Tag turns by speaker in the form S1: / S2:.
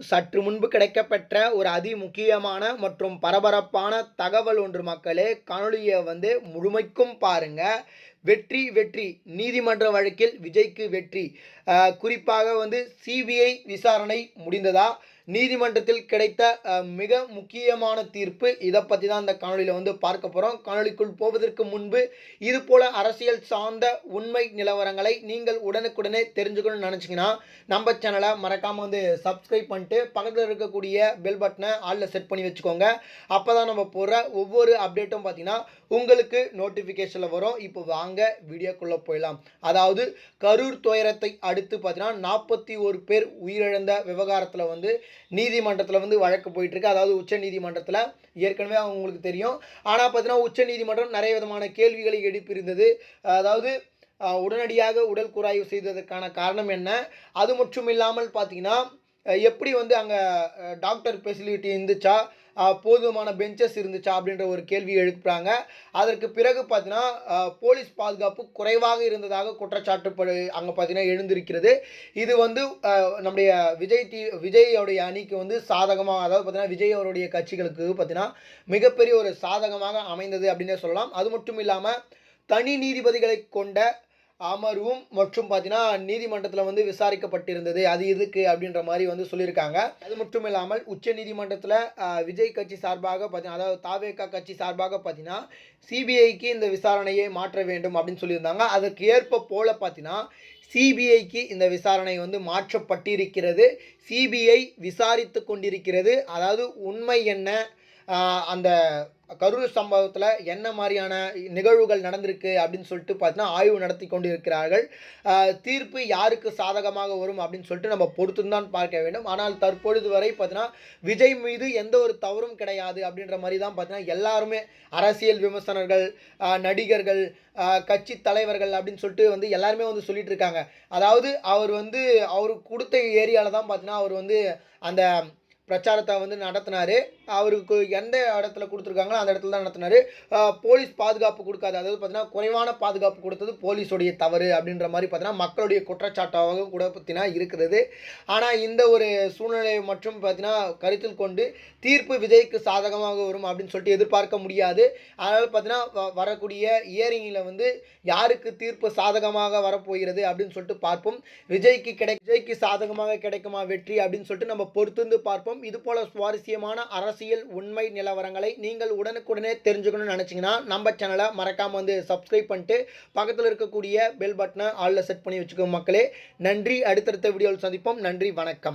S1: சற்று முன்பு கிடைக்கப்பெற்ற ஒரு அதிமுக்கியமான மற்றும் பரபரப்பான தகவல் ஒன்று மக்களே. காணொளியை முழுமைக்கும் பாருங்க. வெற்றி வெற்றி நீதிமன்ற வழக்கில் விஜய்க்கு வெற்றி. குறிப்பாக சிபிஐ விசாரணை முடிந்ததா, நீதிமன்றத்தில் கிடைத்த மிக முக்கியமான தீர்ப்பு, இதை பற்றி தான் இந்த காணொலியில் பார்க்க போகிறோம். காணொலிக்குள் போவதற்கு முன்பு இது போல அரசியல் சார்ந்த உண்மை நிலவரங்களை நீங்கள் உடனுக்குடனே தெரிஞ்சுக்கணும்னு நினச்சிங்கன்னா நம்ம சேனலை மறக்காமல் சப்ஸ்கிரைப் பண்ணிட்டு பக்கத்தில் இருக்கக்கூடிய பெல் பட்டனை ஆளில் செட் பண்ணி வச்சுக்கோங்க. அப்போ தான் நம்ம போடுற ஒவ்வொரு அப்டேட்டும் பார்த்தீங்கன்னா உங்களுக்கு நோட்டிஃபிகேஷனில் வரும். இப்போ வாங்க வீடியோக்குள்ளே போயிடலாம். அதாவது கரூர் துயரத்தை அடுத்து பார்த்தீங்கன்னா 41 பேர் உயிரிழந்த விவகாரத்தில் நீதிமன்றத்தில் வழக்கு போயிட்டுருக்கு. அதாவது உச்ச நீதிமன்றத்தில் ஏற்கனவே அவங்களுக்கு தெரியும். ஆனால் பார்த்தீங்கன்னா உச்ச நீதிமன்றம் நிறைய விதமான கேள்விகளை எழுப்பியிருந்தது. அதாவது உடனடியாக உடல் கூராய்வு செய்ததற்கான காரணம் என்ன, அது மட்டும் இல்லாமல் பார்த்தீங்கன்னா எப்படி அங்கே டாக்டர் ஃபெசிலிட்டி இருந்துச்சா, போதுமான பெஞ்சஸ் இருந்துச்சா அப்படின்ற ஒரு கேள்வி எழுப்புறாங்க. அதற்கு பிறகு பார்த்தீங்கன்னா போலீஸ் பாதுகாப்பு குறைவாக இருந்ததாக குற்றச்சாட்டு அங்கே பார்த்தீங்கன்னா எழுந்திருக்கிறது. இது நம்முடைய விஜயோடைய அணிக்கு சாதகமாக, அதாவது பார்த்தீங்கன்னா விஜய் அவருடைய கட்சிகளுக்கு பார்த்தீங்கன்னா மிகப்பெரிய ஒரு சாதகமாக அமைந்தது அப்படின்னே சொல்லலாம். அது மட்டும் இல்லாமல் தனி நீதிபதிகளை கொண்ட அமர்வும் மற்றும் பார்த்தீங்கன்னா நீதிமன்றத்தில் விசாரிக்கப்பட்டிருந்தது. அது எதுக்கு அப்படின்ற மாதிரி சொல்லியிருக்காங்க. அது மட்டும் இல்லாமல் உச்ச நீதிமன்றத்தில் விஜய் கட்சி சார்பாக பார்த்தீங்கன்னா, அதாவது தாவேகா கட்சி சார்பாக பார்த்தீங்கன்னா சிபிஐக்கு இந்த விசாரணையை மாற்ற வேண்டும் அப்படின்னு சொல்லியிருந்தாங்க. அதற்கு ஏற்ப போல பார்த்தீங்கன்னா சிபிஐக்கு இந்த விசாரணை மாற்றப்பட்டிருக்கிறது. சிபிஐ விசாரித்து கொண்டிருக்கிறது. அதாவது உண்மை என்ன, அந்த கரூர் சம்பவத்தில் என்ன மாதிரியான நிகழ்வுகள் நடந்திருக்கு அப்படின்னு சொல்லிட்டு பார்த்தீங்கன்னா ஆய்வு நடத்தி கொண்டு இருக்கிறார்கள். தீர்ப்பு யாருக்கு சாதகமாக வரும் அப்படின்னு சொல்லிட்டு நம்ம பொறுத்துதான் பார்க்க வேண்டும். ஆனால் தற்பொழுது வரை பார்த்தீங்கன்னா விஜய் மீது எந்த ஒரு தவறும் கிடையாது அப்படின்ற மாதிரி தான் பார்த்தீங்கன்னா எல்லாருமே, அரசியல் விமர்சகர்கள், நடிகர்கள், கட்சி தலைவர்கள் அப்படின்னு சொல்லிட்டு எல்லாருமே சொல்லிட்டு இருக்காங்க. அதாவது அவர் அவருக்கு கொடுத்த ஏரியாவில் தான் பார்த்தீங்கன்னா அவர் அந்த பிரச்சாரத்தை நடத்தினார். அவருக்கு எந்த இடத்துல கொடுத்துருக்காங்களோ அந்த இடத்துல தான் நடத்தினார். போலீஸ் பாதுகாப்பு கொடுக்காது, அதாவது பார்த்தீங்கன்னா குறைவான பாதுகாப்பு கொடுத்தது போலீஸோடைய தவறு அப்படின்ற மாதிரி பார்த்தீங்கன்னா மக்களுடைய குற்றச்சாட்டாக கூட பார்த்தீங்கன்னா இருக்கிறது. ஆனால் இந்த ஒரு சூழ்நிலையை மற்றும் பார்த்தீங்கன்னா கருத்தில் கொண்டு தீர்ப்பு விஜய்க்கு சாதகமாக வரும் அப்படின்னு சொல்லிட்டு எதிர்பார்க்க முடியாது. அதனால் பார்த்தீங்கன்னா வரக்கூடிய இயரிங்கில் யாருக்கு தீர்ப்பு சாதகமாக வரப்போகிறது அப்படின்னு சொல்லிட்டு பார்ப்போம். விஜய்க்கு சாதகமாக கிடைக்குமா வெற்றி அப்படின்னு சொல்லிட்டு நம்ம பொறுத்து பார்ப்போம். இது போல சுவாரஸ்யமான அரசியல் உண்மை நிலவரங்களை நீங்கள் உடனுக்குடனே தெரிஞ்சுக்கணும்னு நினைச்சீங்கன்னா நம்ம சேனலை மறக்காம சப்ஸ்கிரைப் பண்ணிட்டு பக்கத்தில் இருக்கக்கூடிய பெல் பட்டனை ஆல்ல செட் பண்ணி வச்சுக்கோங்க மக்களே. நன்றி. அடுத்தடுத்த வீடியோவில் சந்திப்போம். நன்றி, வணக்கம்.